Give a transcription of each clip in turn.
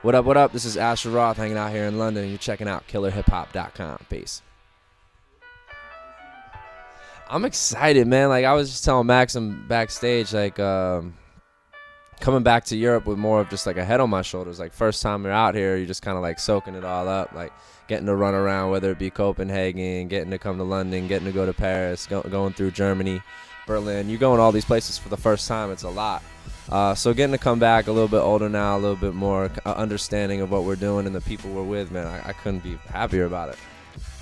What up, what up? This is Asher Roth hanging out here in London, and you're checking out KillerHipHop.com. Peace. I'm excited, man. Like, I was just telling Maxim backstage, like, coming back to Europe with more of just, like, a head on my shoulders. Like, first time you're out here, you're just kind of, like, soaking it all up. Like, getting to run around, whether it be Copenhagen, getting to come to London, getting to go to Paris, going through Germany, Berlin. You're going all these places for the first time. It's a lot. So getting to come back a little bit older now, a little bit more understanding of what we're doing and the people we're with, man, I couldn't be happier about it.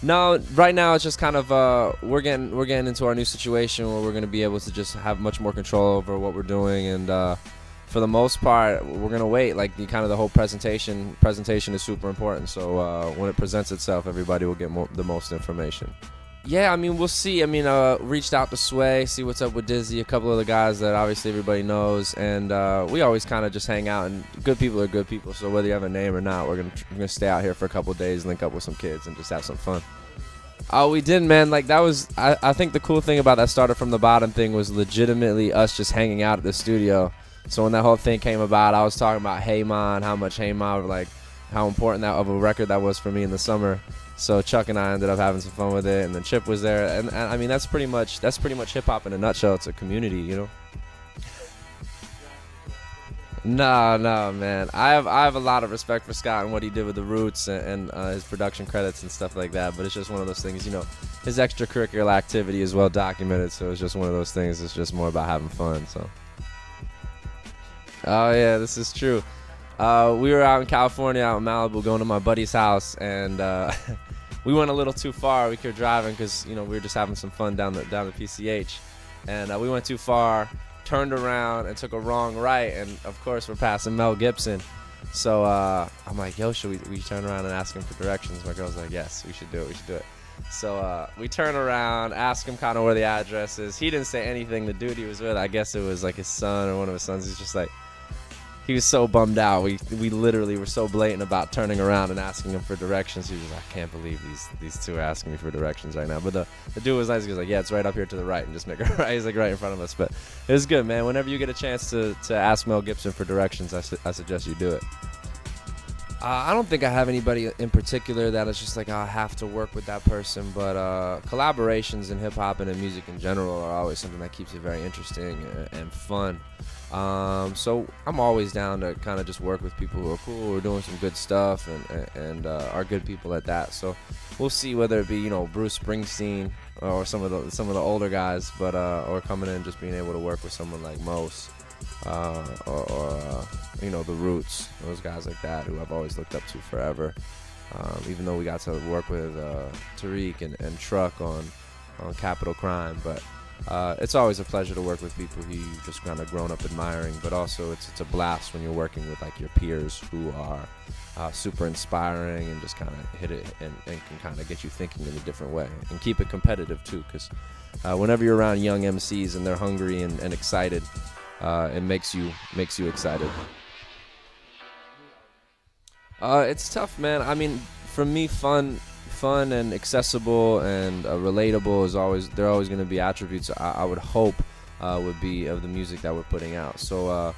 No, right now it's just kind of we're getting into our new situation where we're going to be able to just have much more control over what we're doing, and for the most part we're going to wait. Like the whole presentation is super important, so when it presents itself, everybody will get the most information. Yeah, I mean, we'll see. I mean, reached out to Sway, see what's up with Dizzy, a couple of the guys that obviously everybody knows, and we always kind of just hang out, and good people are good people, so whether you have a name or not, we're gonna stay out here for a couple of days, link up with some kids, and just have some fun. Oh, we did, man. Like, that was, I think the cool thing about that started from the bottom thing was legitimately us just hanging out at the studio. So when that whole thing came about, I was talking about Hey Man, how much Hey Man, like, how important that of a record that was for me in the summer. So Chuck and I ended up having some fun with it, and then Chip was there, and I mean that's pretty much hip hop in a nutshell. It's a community, you know. No, man. I have a lot of respect for Scott and what he did with the Roots and his production credits and stuff like that. But it's just one of those things, you know. His extracurricular activity is well documented, so it's just one of those things. It's just more about having fun. So. Oh yeah, this is true. We were out in California, out in Malibu, going to my buddy's house, and we went a little too far. We kept driving because, you know, we were just having some fun down the PCH, and we went too far, turned around, and took a wrong right, and of course we're passing Mel Gibson. So I'm like, yo, should we turn around and ask him for directions? My girl's like, yes, we should do it. So we turn around, ask him kind of where the address is. He didn't say anything. The dude he was with, I guess it was like his son or one of his sons. He's just like, he was so bummed out. We literally were so blatant about turning around and asking him for directions. He was like, I can't believe these two are asking me for directions right now. But the dude was nice. He was like, yeah, it's right up here to the right, and just make a right. He's like right in front of us. But it was good, man. Whenever you get a chance to ask Mel Gibson for directions, I suggest you do it. I don't think I have anybody in particular that is just like, I have to work with that person. But collaborations in hip-hop and in music in general are always something that keeps it very interesting and fun. So I'm always down to kind of just work with people who are cool, who are doing some good stuff, and are good people at that. So we'll see whether it be, you know, Bruce Springsteen or some of the older guys, but or coming in just being able to work with someone like Mos, or you know, the Roots, those guys like that who I've always looked up to forever. Even though we got to work with Tariq and Truck on Capital Crime, but. It's always a pleasure to work with people who you've just kind of grown up admiring, but also it's a blast when you're working with like your peers who are super inspiring and just kind of hit it and can kind of get you thinking in a different way and keep it competitive too, because whenever you're around young MCs and they're hungry and excited, it makes you excited. It's tough, man. I mean, for me, fun and accessible and relatable is always going to be attributes I would hope would be of the music that we're putting out. So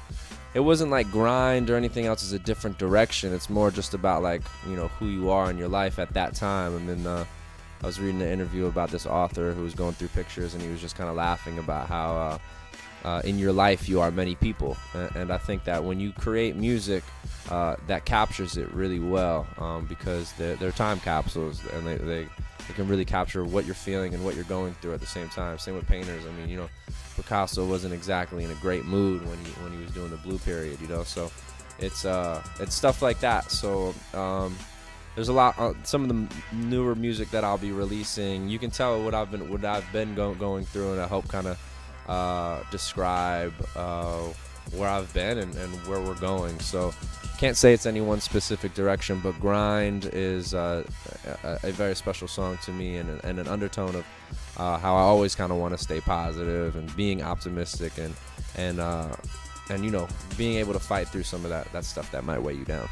it wasn't like grind or anything else. It's a different direction. It's more just about, like, you know, who you are in your life at that time. I mean, I was reading an interview about this author who was going through pictures, and he was just kind of laughing about how in your life you are many people, and I think that when you create music that captures it really well, because they're time capsules, and they can really capture what you're feeling and what you're going through at the same time. Same with painters. I mean, you know, Picasso wasn't exactly in a great mood when he was doing the blue period, you know, so it's stuff like that. So there's a lot, some of the newer music that I'll be releasing, you can tell what I've been going through, and I hope kind of describe where I've been and where we're going. So can't say it's any one specific direction, but Grind is a very special song to me, and an undertone of how I always kind of want to stay positive and being optimistic and you know, being able to fight through some of that stuff that might weigh you down.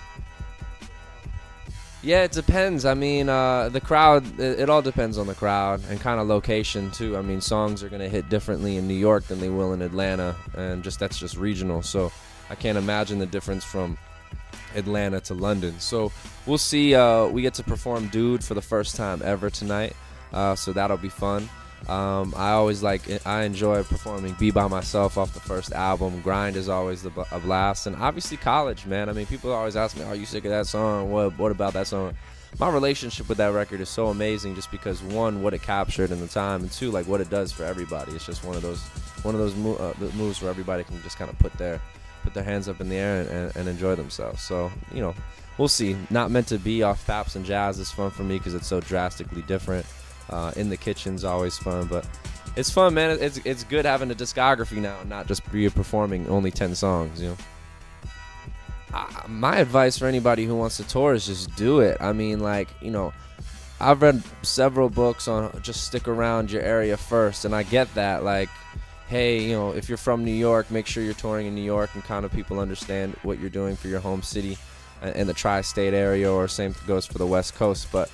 Yeah, it depends. I mean, the crowd, it all depends on the crowd and kind of location too. I mean, songs are going to hit differently in New York than they will in Atlanta, and that's just regional. So I can't imagine the difference from Atlanta to London. So we'll see. We get to perform Dude for the first time ever tonight, so that'll be fun. I enjoy performing Be By Myself off the first album. Grind is always a blast. And obviously College, man. I mean, people always ask me, are you sick of that song? What about that song? My relationship with that record is so amazing just because, one, what it captured in the time, and two, like what it does for everybody. It's just one of those moves where everybody can just kind of put their hands up in the air and enjoy themselves. So, we'll see. Not Meant to Be off Paps and Jazz is fun for me because it's so drastically different. In the Kitchen's always fun, but it's fun, man. It's good having a discography now, not just performing only 10 songs. My advice for anybody who wants to tour is just do it. I mean, I've read several books on just stick around your area first, and I get that. Like, hey, if you're from New York, make sure you're touring in New York, and kind of people understand what you're doing for your home city and the tri-state area, or same goes for the West Coast. But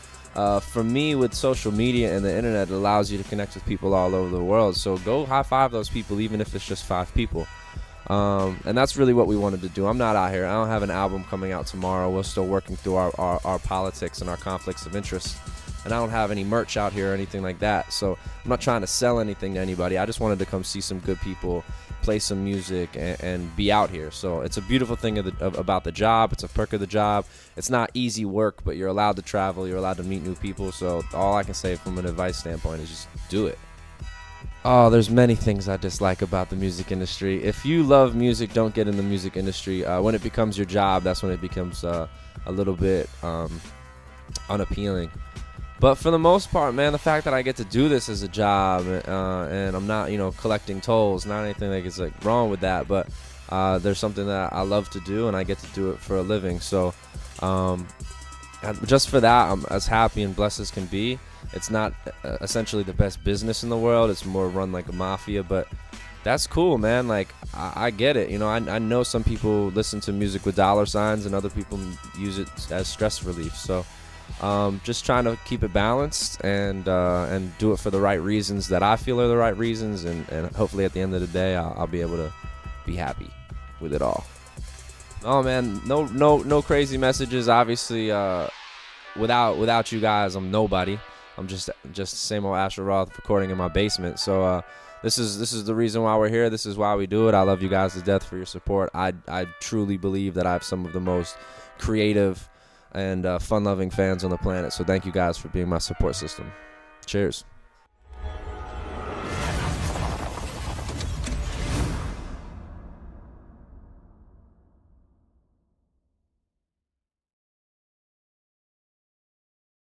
for me, with social media and the internet, it allows you to connect with people all over the world. So go high five those people, even if it's just 5 people. And that's really what we wanted to do. I'm not out here. I don't have an album coming out tomorrow. We're still working through our politics and our conflicts of interest. And I don't have any merch out here or anything like that. So I'm not trying to sell anything to anybody. I just wanted to come see some good people, play some music, and be out here. So it's a beautiful thing about the job. It's a perk of the job. It's not easy work, but you're allowed to travel. You're allowed to meet new people. So all I can say from an advice standpoint is just do it. Oh, there's many things I dislike about the music industry. If you love music, don't get in the music industry. When it becomes your job, that's when it becomes a little bit unappealing. But for the most part, man, the fact that I get to do this as a job, and I'm not, collecting tolls, not anything like it's wrong with that, but there's something that I love to do, and I get to do it for a living. So just for that, I'm as happy and blessed as can be. It's not essentially the best business in the world. It's more run like a mafia, but that's cool, man. Like, I get it. I know some people listen to music with dollar signs, and other people use it as stress relief. So just trying to keep it balanced and do it for the right reasons that I feel are the right reasons, and hopefully at the end of the day I'll be able to be happy with it all. Oh man, no crazy messages. Obviously, without you guys, I'm nobody. I'm just the same old Asher Roth recording in my basement. So this is the reason why we're here. This is why we do it. I love you guys to death for your support. I truly believe that I have some of the most creative and fun-loving fans on the planet. So thank you guys for being my support system. Cheers.